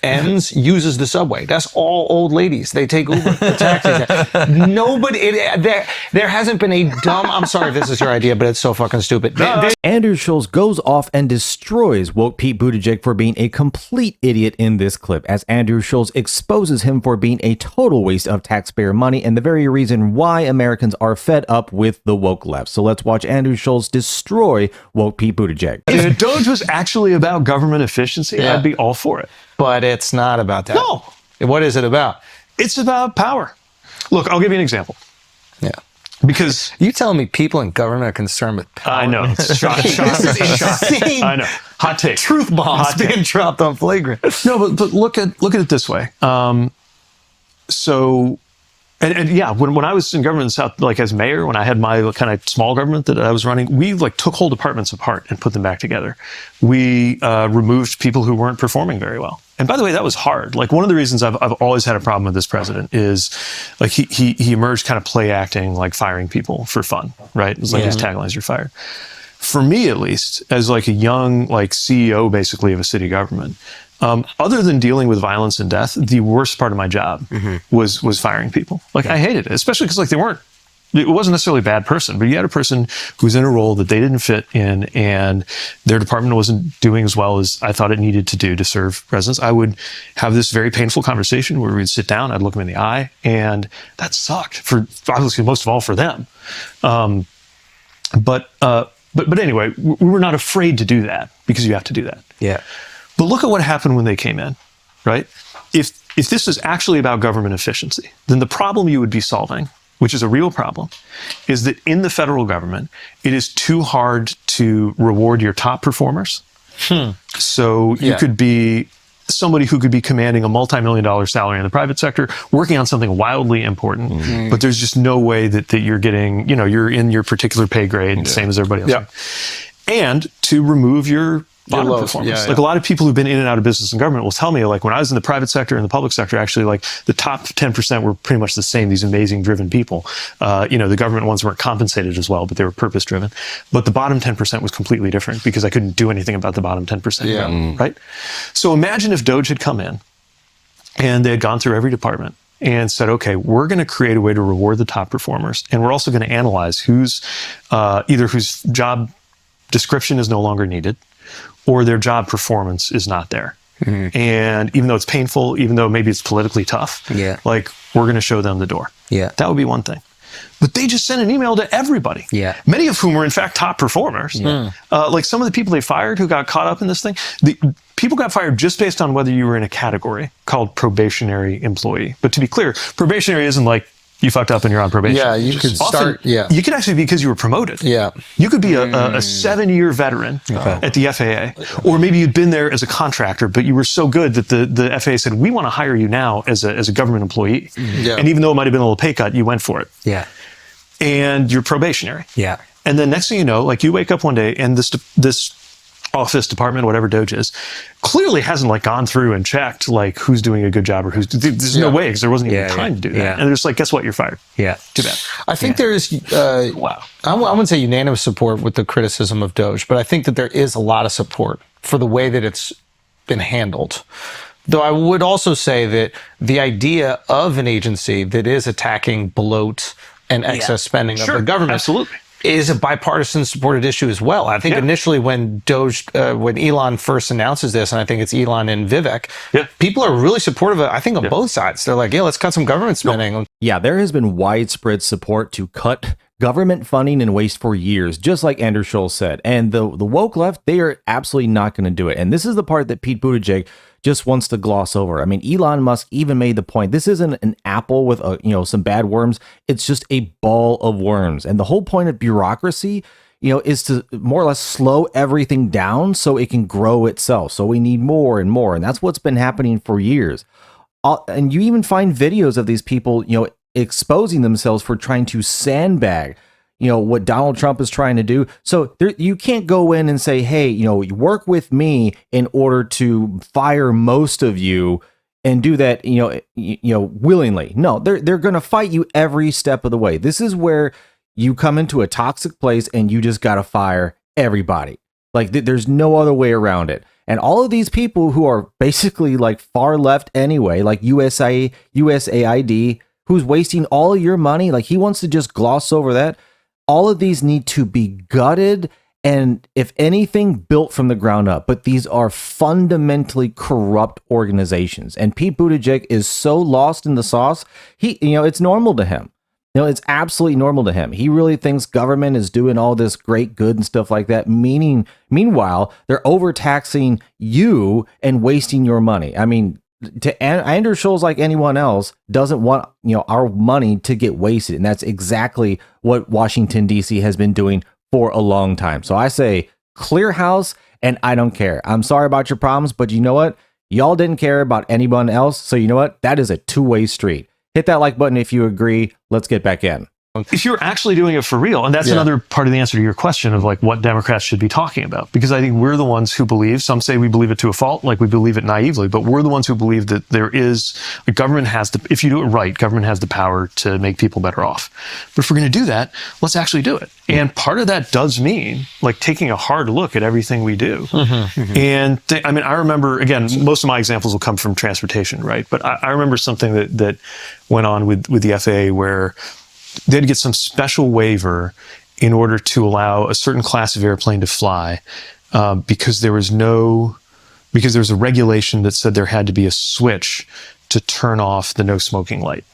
ends uses the subway. That's all old ladies. They take Uber, the taxis. Nobody, there hasn't been a dumb, I'm sorry if this is your idea, but it's so fucking stupid. Andrew Shulz goes off and destroys woke Pete Buttigieg for being a complete idiot in this clip, as Andrew Shulz exposes him for being a total waste of taxpayer money and the very reason why Americans are fed up with the woke left. So let's watch Andrew Shulz destroy woke Pete Buttigieg. If Doge was actually about government efficiency, I'd be all for it. But it's not about that. No. What is it about? It's about power. Look, I'll give you an example. Yeah. Because you telling me people in government are concerned with power? I know. It's shocking. Insane. I know. Hot take. Truth bombs being dropped on flagrant. No, but look at it this way. Yeah, when I was in government in the South, like as mayor, when I had my kind of small government that I was running, we like took whole departments apart and put them back together. We removed people who weren't performing very well. And by the way, that was hard. Like one of the reasons I've always had a problem with this president is like he emerged kind of play acting, like firing people for fun, right? It was like his tagline is "You're fired." For me, at least, as like a young like CEO basically of a city government, other than dealing with violence and death, the worst part of my job was firing people. Like I hated it, especially because like it wasn't necessarily a bad person, but you had a person who was in a role that they didn't fit in and their department wasn't doing as well as I thought it needed to do to serve residents. I would have this very painful conversation where we'd sit down, I'd look them in the eye, and that sucked for obviously most of all for them. But anyway, we were not afraid to do that because you have to do that. Yeah. But look at what happened when they came in, right? If this is actually about government efficiency, then the problem you would be solving, which is a real problem, is that in the federal government, it is too hard to reward your top performers. So you could be somebody who could be commanding a multi-million-dollar salary in the private sector, working on something wildly important, but there's just no way that you're getting, you're in your particular pay grade, same as everybody else. And to remove your bottom performers. Like a lot of people who've been in and out of business and government will tell me, like when I was in the private sector and the public sector, actually like the top 10% were pretty much the same, these amazing driven people. The government ones weren't compensated as well, but they were purpose driven. But the bottom 10% was completely different because I couldn't do anything about the bottom 10%. Right? So imagine if Doge had come in and they had gone through every department and said, okay, we're going to create a way to reward the top performers. And we're also going to analyze either whose job description is no longer needed, or their job performance is not there. And even though it's painful, even though maybe it's politically tough, like we're going to show them the door. That would be one thing. But they just sent an email to everybody. Many of whom were in fact top performers. Like some of the people they fired who got caught up in this thing, people got fired just based on whether you were in a category called probationary employee. But to be clear, probationary isn't like you fucked up and you're on probation. You could start. You could actually be because you were promoted. You could be a 7-year veteron at the FAA, or maybe you'd been there as a contractor, but you were so good that the FAA said, we want to hire you now as a government employee. And even though it might have been a little pay cut, you went for it. And you're probationary. And then next thing you know, like you wake up one day and this office, department, whatever Doge is, clearly hasn't like gone through and checked like who's doing a good job or who's. There's no way because there wasn't even time to do that. And they're just like, guess what? You're fired. Too bad. I think there is. I wouldn't say unanimous support with the criticism of Doge, but I think that there is a lot of support for the way that it's been handled. Though I would also say that the idea of an agency that is attacking bloat and excess spending of the government is a bipartisan supported issue as well. I think initially when when Elon first announces this, and I think it's Elon and Vivek, people are really supportive of it, I think on both sides. They're like, let's cut some government spending. There has been widespread support to cut government funding and waste for years, just like Andrew Shulz said. And the woke left, they are absolutely not going to do it. And this is the part that Pete Buttigieg just wants to gloss over. I mean, Elon Musk even made the point, this isn't an apple with some bad worms. It's just a ball of worms. And the whole point of bureaucracy, is to more or less slow everything down so it can grow itself. So we need more and more. And that's what's been happening for years. And you even find videos of these people, exposing themselves for trying to sandbag what Donald Trump is trying to do. So you can't go in and say, hey, work with me in order to fire most of you and do that, willingly. No, they're going to fight you every step of the way. This is where you come into a toxic place and you just got to fire everybody. Like there's no other way around it. And all of these people who are basically like far left anyway, like USAID, who's wasting all of your money, like he wants to just gloss over that. All of these need to be gutted and, if anything, built from the ground up. But these are fundamentally corrupt organizations. And Pete Buttigieg is so lost in the sauce. It's normal to him. It's absolutely normal to him. He really thinks government is doing all this great good and stuff like that. Meanwhile, they're overtaxing you and wasting your money. I mean, to Andrew Shulz, like anyone else, doesn't want our money to get wasted, and that's exactly what Washington D.C. has been doing for a long time. So I say clear house, and I don't care. I'm sorry about your problems, but you know what? Y'all didn't care about anyone else, so you know what? That is a two-way street. Hit that like button if you agree. Let's get back in. If you're actually doing it for real, and that's another part of the answer to your question of like what Democrats should be talking about, because I think we're the ones who believe, some say we believe it to a fault, like we believe it naively, but we're the ones who believe that the government has the, if you do it right, government has the power to make people better off. But if we're going to do that, let's actually do it. And part of that does mean like taking a hard look at everything we do. And I remember, again, most of my examples will come from transportation, right? But I remember something that went on with the FAA where they had to get some special waiver in order to allow a certain class of airplane to fly because there was a regulation that said there had to be a switch to turn off the no smoking light.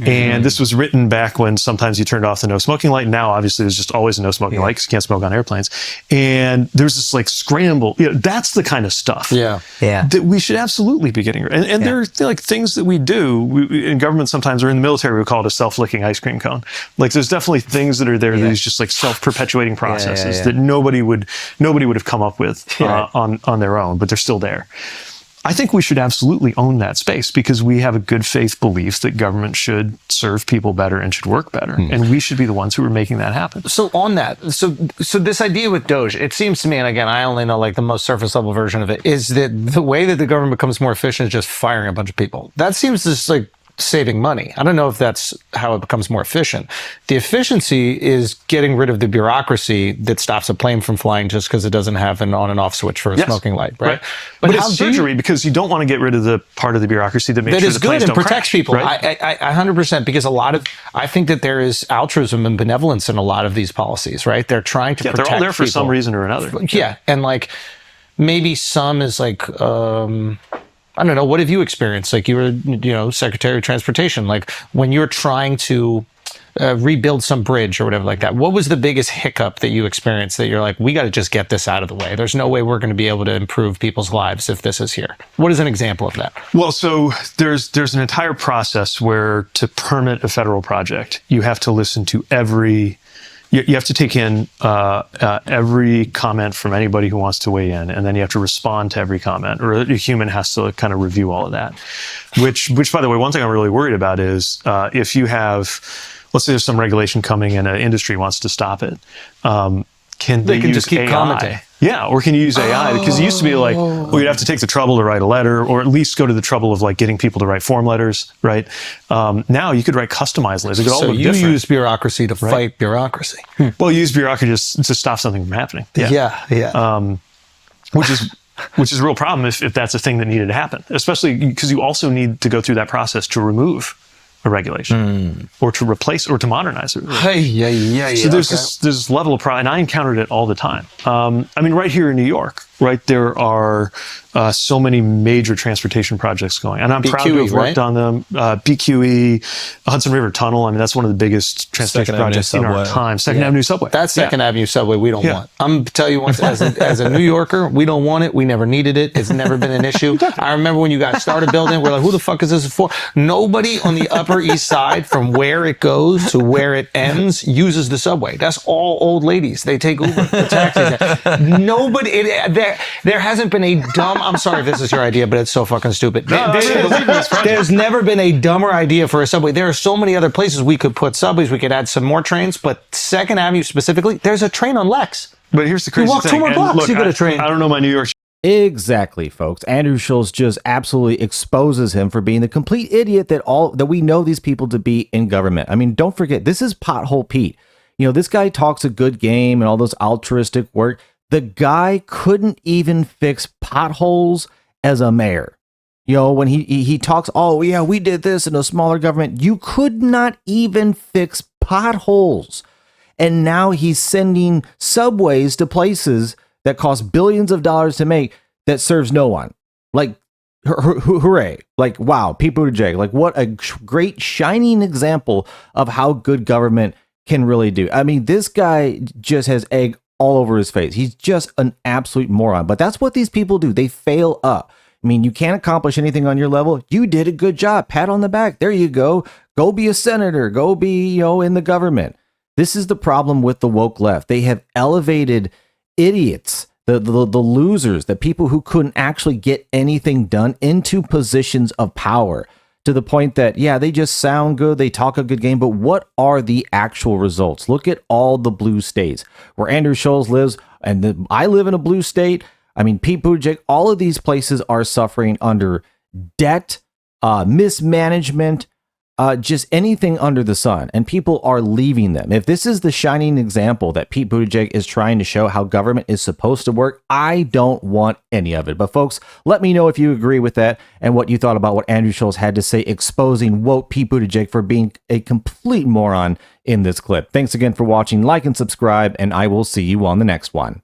And this was written back when sometimes you turned off the no smoking light. Now, obviously, there's just always a no smoking light because you can't smoke on airplanes. And there's this like scramble. That's the kind of stuff that we should absolutely be getting rid of. And there are like things that we do in government sometimes, or in the military, we call it a self-licking ice cream cone. Like there's definitely things that are there, these just like self-perpetuating processes that nobody would have come up with on their own, but they're still there. I think we should absolutely own that space because we have a good faith belief that government should serve people better and should work better. And we should be the ones who are making that happen. So on that, so this idea with Doge, it seems to me, and again, I only know like the most surface level version of it, is that the way that the government becomes more efficient is just firing a bunch of people. That seems just like saving money. I don't know if that's how it becomes more efficient. The efficiency is getting rid of the bureaucracy that stops a plane from flying just because it doesn't have an on and off switch for a smoking light, right? But it's surgery because you don't want to get rid of the part of the bureaucracy that makes sure the planes good and don't protects crash, people. right? I 100%, because I think that there is altruism and benevolence in a lot of these policies, right? They're trying to protect people. They're all there for some reason or another. Yeah, and like maybe some is like I don't know. What have you experienced? Like you were, Secretary of Transportation. Like when you're trying to rebuild some bridge or whatever like that, what was the biggest hiccup that you experienced that you're like, we got to just get this out of the way? There's no way we're going to be able to improve people's lives if this is here. What is an example of that? Well, so there's an entire process where to permit a federal project, you have to listen to you have to take in every comment from anybody who wants to weigh in, and then you have to respond to every comment, or a human has to kind of review all of that. Which, by the way, one thing I'm really worried about is if you have, let's say there's some regulation coming and an industry wants to stop it, can they use just keep AI? commenting? Yeah, or can you use AI? Because it used to be like, well, you'd have to take the trouble to write a letter, or at least go to the trouble of like getting people to write form letters, right? Now you could write customized letters. It could all look different. Use bureaucracy to fight bureaucracy. Well, you use bureaucracy to stop something from happening. Which is a real problem if that's a thing that needed to happen, especially because you also need to go through that process to remove a regulation or to replace or to modernize it. So there's this level of pride, and I encountered it all the time. Right here in New York, right, there are so many major transportation projects going, and I'm proud to have worked on them. BQE, Hudson River Tunnel. I mean, that's one of the biggest transportation projects in our time. Second Avenue Subway. That Second Avenue Subway we don't want. I'm tell you once, as a New Yorker, we don't want it. We never needed it. It's never been an issue. I remember when you guys started building, we're like, who the fuck is this for? Nobody on the Upper East Side, from where it goes to where it ends, uses the subway. That's all old ladies. They take Uber, the taxis. Nobody. There hasn't been a dumb. I'm sorry if this is your idea, but it's so fucking stupid. There's never been a dumber idea for a subway. There are so many other places we could put subways. We could add some more trains, but Second Avenue specifically, there's a train on Lex. But here's the crazy thing. You walk 2 more blocks, you get a train. I don't know my New York. Exactly, folks. Andrew Shulz just absolutely exposes him for being the complete idiot that we know these people to be in government. I mean, don't forget, this is Pothole Pete. This guy talks a good game and all those altruistic work. The guy couldn't even fix potholes as a mayor. You know, when he talks, oh yeah, we did this in a smaller government. You could not even fix potholes. And now he's sending subways to places that cost billions of dollars to make that serves no one. Like, hooray. Like, wow, Pete Buttigieg. Like, what a great shining example of how good government can really do. I mean, this guy just has egg all over his face. He's just an absolute moron. But that's what these people do. They fail up. I mean, you can't accomplish anything on your level. You did a good job. Pat on the back. There you go. Go be a senator. Go be, in the government. This is the problem with the woke left. They have elevated idiots, the losers, the people who couldn't actually get anything done into positions of power, to the point that, yeah, they just sound good. They talk a good game. But what are the actual results? Look at all the blue states where Andrew Shulz lives. And I live in a blue state. I mean, Pete Buttigieg, all of these places are suffering under debt, mismanagement, just anything under the sun, and people are leaving them. If this is the shining example that Pete Buttigieg is trying to show how government is supposed to work, I don't want any of it. But folks, let me know if you agree with that and what you thought about what Andrew Shulz had to say exposing woke Pete Buttigieg for being a complete moron in this clip. Thanks again for watching. Like and subscribe, and I will see you on the next one.